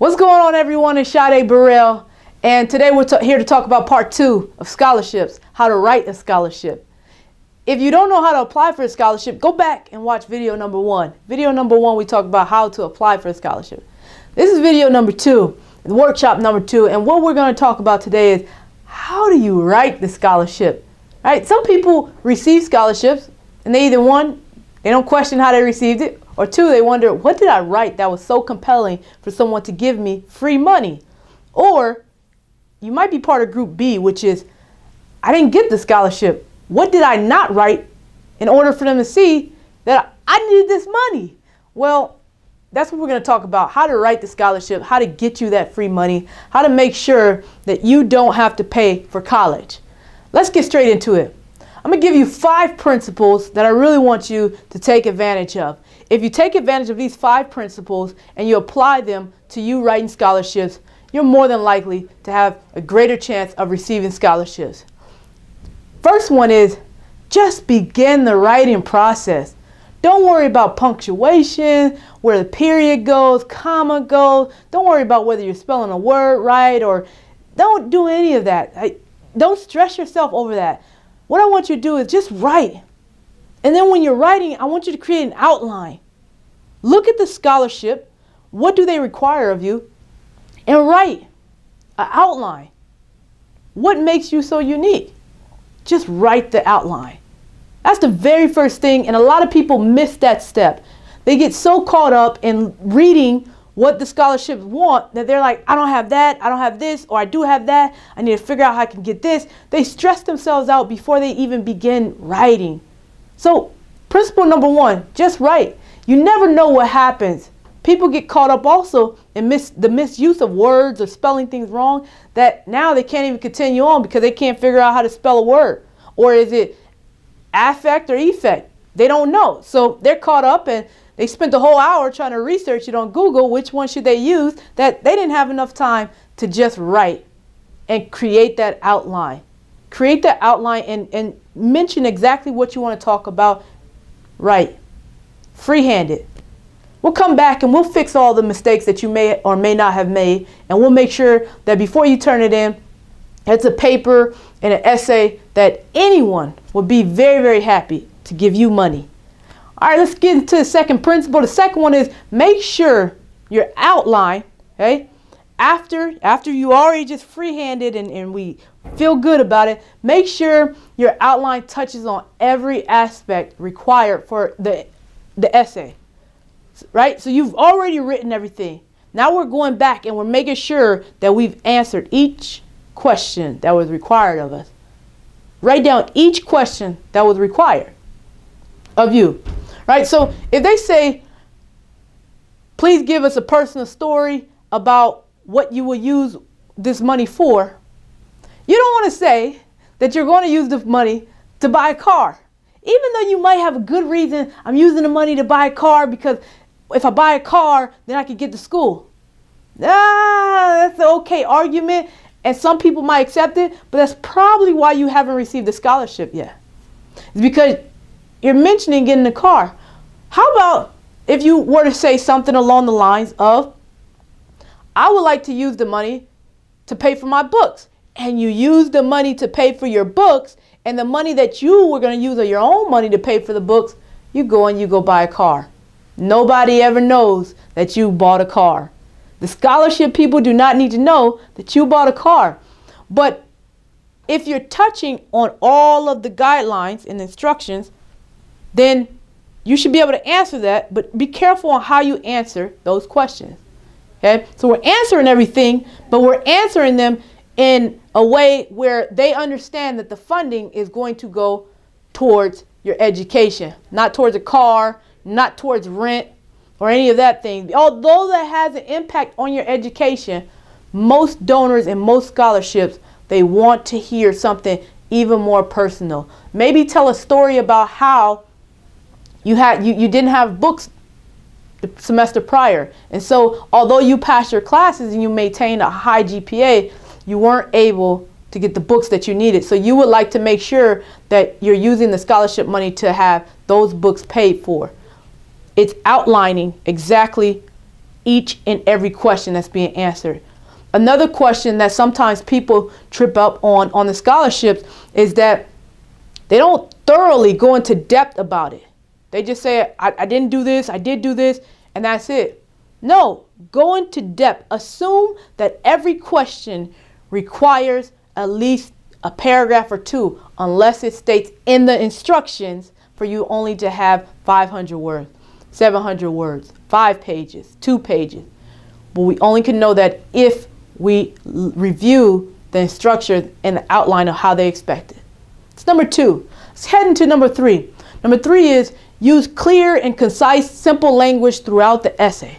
What's going on, everyone? It's Sade Burrell, and today we're here to talk about part 2 of scholarships, how to write a scholarship. If you don't know how to apply for a scholarship, go back and watch video number 1. Video number 1, we talk about how to apply for a scholarship. This is video number 2, workshop number 2, and what we're going to talk about today is how do you write the scholarship? Right? Some people receive scholarships, and they either, one, they don't question how they received it, or two, they wonder, what did I write that was so compelling for someone to give me free money? Or you might be part of group B, which is, I didn't get the scholarship. What did I not write in order for them to see that I needed this money? Well, that's what we're going to talk about, how to write the scholarship, how to get you that free money, how to make sure that you don't have to pay for college. Let's get straight into it. I'm going to give you 5 principles that I really want you to take advantage of. If you take advantage of these 5 principles and you apply them to you writing scholarships, you're more than likely to have a greater chance of receiving scholarships. First one is just begin the writing process. Don't worry about punctuation, where the period goes, comma goes. Don't worry about whether you're spelling a word right, or don't do any of that. Don't stress yourself over that. What I want you to do is just write. And then when you're writing, I want you to create an outline. Look at the scholarship. What do they require of you? And write an outline. What makes you so unique? Just write the outline. That's the very first thing, and a lot of people miss that step. They get so caught up in reading what the scholarships want that they're like, I don't have that, I don't have this, or I do have that. I need to figure out how I can get this. They stress themselves out before they even begin writing. So principle number 1, just write. You never know what happens. People get caught up also in the misuse of words or spelling things wrong, that now they can't even continue on because they can't figure out how to spell a word. Or is it affect or effect? They don't know. So they're caught up and they spent the whole hour trying to research it on Google, which one should they use, that they didn't have enough time to just write and create that outline. Create that outline and mention exactly what you want to talk about. Write. Freehand it. We'll come back and we'll fix all the mistakes that you may or may not have made, and we'll make sure that before you turn it in, it's a paper and an essay that anyone would be very, very happy to give you money. All right, let's get into the second principle. The second one is make sure your outline, okay, after you already just freehanded and we feel good about it, make sure your outline touches on every aspect required for the essay, right? So you've already written everything. Now we're going back and we're making sure that we've answered each question that was required of us. Write down each question that was required of you. Right? So if they say, please give us a personal story about what you will use this money for, you don't want to say that you're going to use the money to buy a car. Even though you might have a good reason, I'm using the money to buy a car because if I buy a car, then I can get to school. That's an okay argument, and some people might accept it, but that's probably why you haven't received the scholarship yet. It's because you're mentioning getting a car. How about if you were to say something along the lines of, I would like to use the money to pay for my books. And you use the money to pay for your books, and the money that you were going to use of your own money to pay for the books, you go buy a car. Nobody ever knows that you bought a car. The scholarship people do not need to know that you bought a car. But if you're touching on all of the guidelines and instructions, then you should be able to answer that, but be careful on how you answer those questions. Okay? So we're answering everything, but we're answering them in a way where they understand that the funding is going to go towards your education, not towards a car, not towards rent or any of that thing. Although that has an impact on your education, most donors and most scholarships, they want to hear something even more personal. Maybe tell a story about how you didn't have books the semester prior, and so although you passed your classes and you maintained a high GPA, you weren't able to get the books that you needed. So you would like to make sure that you're using the scholarship money to have those books paid for. It's outlining exactly each and every question that's being answered. Another question that sometimes people trip up on the scholarships is that they don't thoroughly go into depth about it. They just say, I didn't do this, I did do this, and that's it. No, go into depth. Assume that every question requires at least a paragraph or two, unless it states in the instructions for you only to have 500 words, 700 words, 5 pages, 2 pages. But we only can know that if we review the instructions and the outline of how they expect it. It's number 2. Let's head into number 3. Number 3 is use clear and concise, simple language throughout the essay.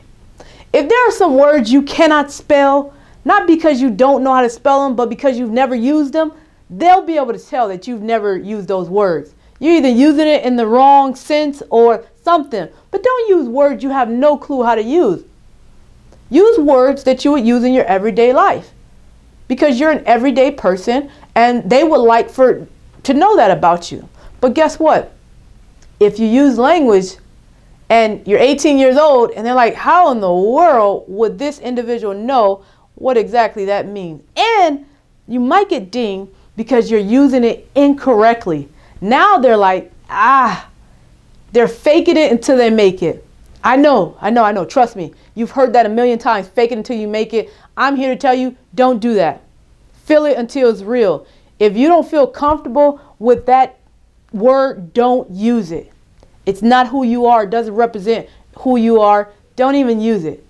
If there are some words you cannot spell, not because you don't know how to spell them, but because you've never used them, they'll be able to tell that you've never used those words. You're either using it in the wrong sense or something, but don't use words you have no clue how to use. Use words that you would use in your everyday life, because you're an everyday person and they would like to know that about you. But guess what? If you use language and you're 18 years old and they're like, how in the world would this individual know what exactly that means? And you might get dinged because you're using it incorrectly. Now they're like, they're faking it until they make it. I know. Trust me. You've heard that a million times. Fake it until you make it. I'm here to tell you, don't do that. Feel it until it's real. If you don't feel comfortable with that word, don't use it. It's not who you are. It doesn't represent who you are. Don't even use it.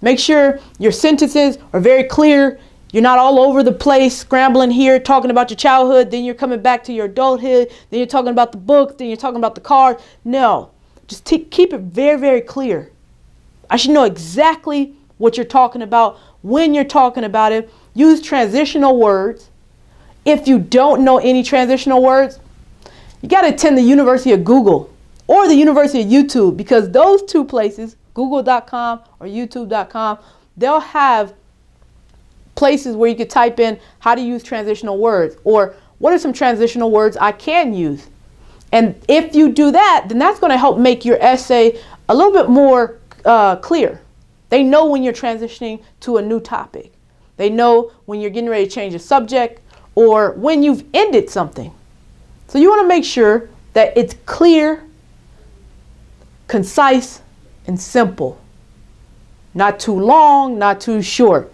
Make sure your sentences are very clear. You're not all over the place, scrambling here, talking about your childhood, then you're coming back to your adulthood, then you're talking about the book, then you're talking about the car. No, just keep it very, very clear. I should know exactly what you're talking about, when you're talking about it. Use transitional words. If you don't know any transitional words, you got to attend the University of Google or the University of YouTube, because those two places, google.com or youtube.com, they'll have places where you could type in how to use transitional words, or what are some transitional words I can use. And if you do that, then that's going to help make your essay a little bit more clear. They know when you're transitioning to a new topic. They know when you're getting ready to change a subject or when you've ended something. So you want to make sure that it's clear, concise, and simple. Not too long, not too short.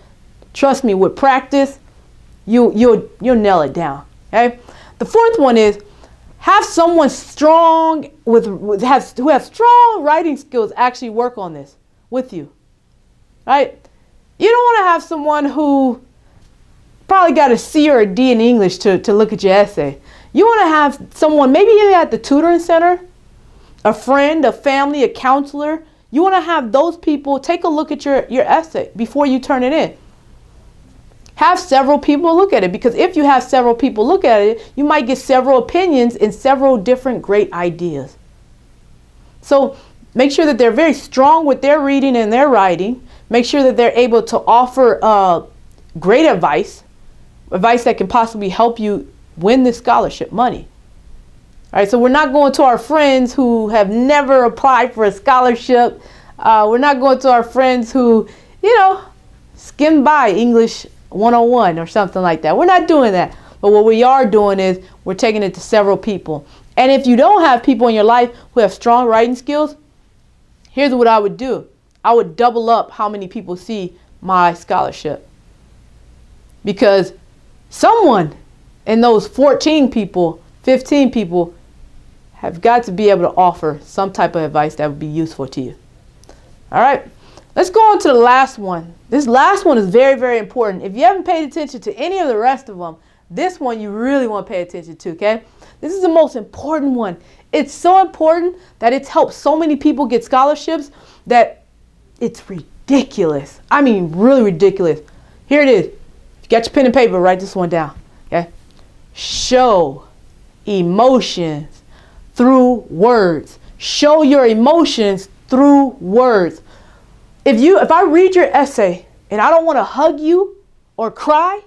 Trust me, with practice, you'll nail it down. Okay? The fourth one is have someone strong who has strong writing skills actually work on this with you. Right? You don't want to have someone who probably got a C or a D in English to look at your essay. You want to have someone, maybe even at the tutoring center, a friend, a family, a counselor. You want to have those people take a look at your essay before you turn it in. Have several people look at it, because if you have several people look at it, you might get several opinions and several different great ideas. So make sure that they're very strong with their reading and their writing. Make sure that they're able to offer great advice that can possibly help you win this scholarship money. All right, so we're not going to our friends who have never applied for a scholarship. We're not going to our friends who, skimmed by English 101 or something like that. We're not doing that. But what we are doing is we're taking it to several people. And if you don't have people in your life who have strong writing skills, here's what I would do. I would double up how many people see my scholarship. Because someone in those 14 people, 15 people, have got to be able to offer some type of advice that would be useful to you. All right, let's go on to the last one. This last one is very, very important. If you haven't paid attention to any of the rest of them, this one you really want to pay attention to, okay? This is the most important one. It's so important that it's helped so many people get scholarships that it's ridiculous. I mean, really ridiculous. Here it is. If you got your pen and paper, write this one down, okay? Show emotions through words. Show your emotions through words. If I read your essay and I don't want to hug you or cry,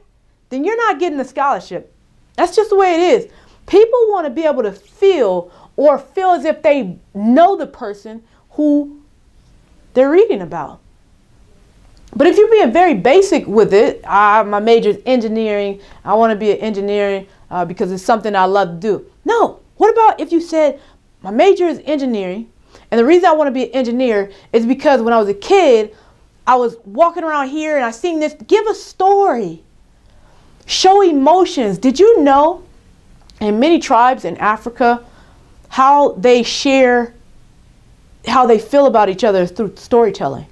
then you're not getting the scholarship. That's just the way it is. People want to be able to feel as if they know the person who they're reading about. But if you're being very basic with it, my major is engineering. I want to be an engineer because it's something I love to do. No. What about if you said, my major is engineering, and the reason I want to be an engineer is because when I was a kid, I was walking around here and I seen this. Give a story. Show emotions. Did you know in many tribes in Africa how they share how they feel about each other through storytelling,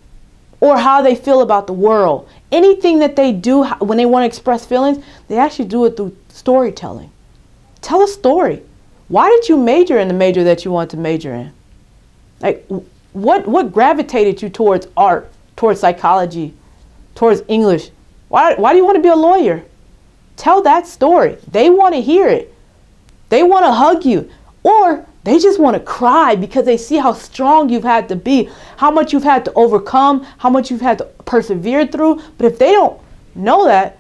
or how they feel about the world? Anything that they do when they want to express feelings, they actually do it through storytelling. Tell a story. Why did you major in the major that you wanted to major in? Like, what gravitated you towards art, towards psychology, towards English? Why do you want to be a lawyer? Tell that story. They want to hear it. They want to hug you. Or they just want to cry because they see how strong you've had to be, how much you've had to overcome, how much you've had to persevere through. But if they don't know that,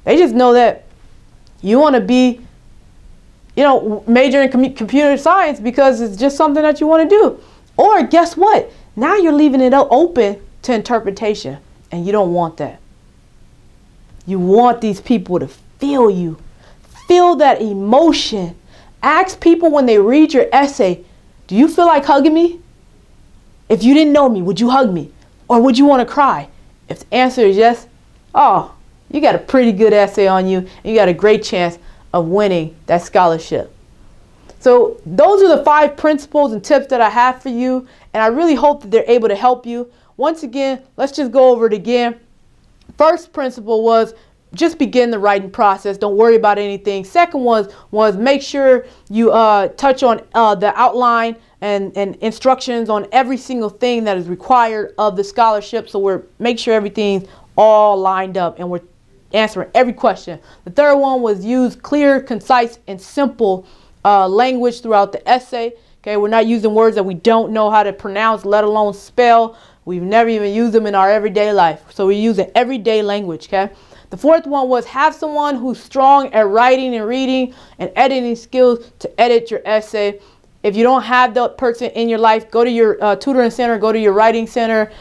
they just know that you want to be, major in computer science because it's just something that you want to do. Or guess what? Now you're leaving it open to interpretation, and you don't want that. You want these people to feel you, feel that emotion. Ask people when they read your essay, do you feel like hugging me? If you didn't know me, would you hug me? Or would you want to cry? If the answer is yes, oh, you got a pretty good essay on you, and you got a great chance of winning that scholarship. So those are the 5 principles and tips that I have for you, and I really hope that they're able to help you. Once again, let's just go over it again. First principle was just begin the writing process. Don't worry about anything. Second was make sure you touch on the outline and instructions on every single thing that is required of the scholarship. So make sure everything's all lined up and we're answering every question. The third one was use clear, concise, and simple language throughout the essay. Okay, we're not using words that we don't know how to pronounce, let alone spell. We've never even used them in our everyday life. So we're using everyday language, okay? The fourth one was have someone who's strong at writing and reading and editing skills to edit your essay. If you don't have that person in your life, go to your tutoring center, go to your writing center,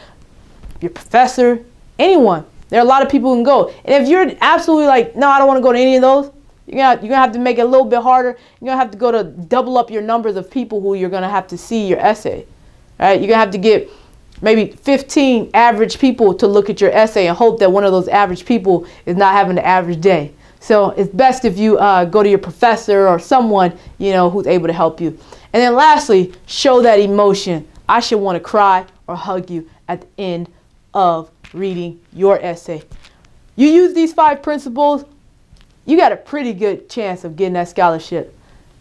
your professor, anyone. There are a lot of people who can go. And if you're absolutely like, no, I don't want to go to any of those, you're gonna have to make it a little bit harder. You're gonna have to go to double up your numbers of people who you're gonna have to see your essay. All right? You're gonna have to get maybe 15 average people to look at your essay and hope that one of those average people is not having an average day. So it's best if you go to your professor or someone who's able to help you. And then lastly, show that emotion. I should want to cry or hug you at the end of reading your essay. You use these 5 principles, you got a pretty good chance of getting that scholarship.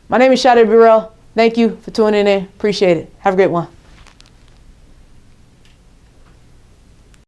My name is Sade Burrell. Thank you for tuning in. Appreciate it. Have a great one.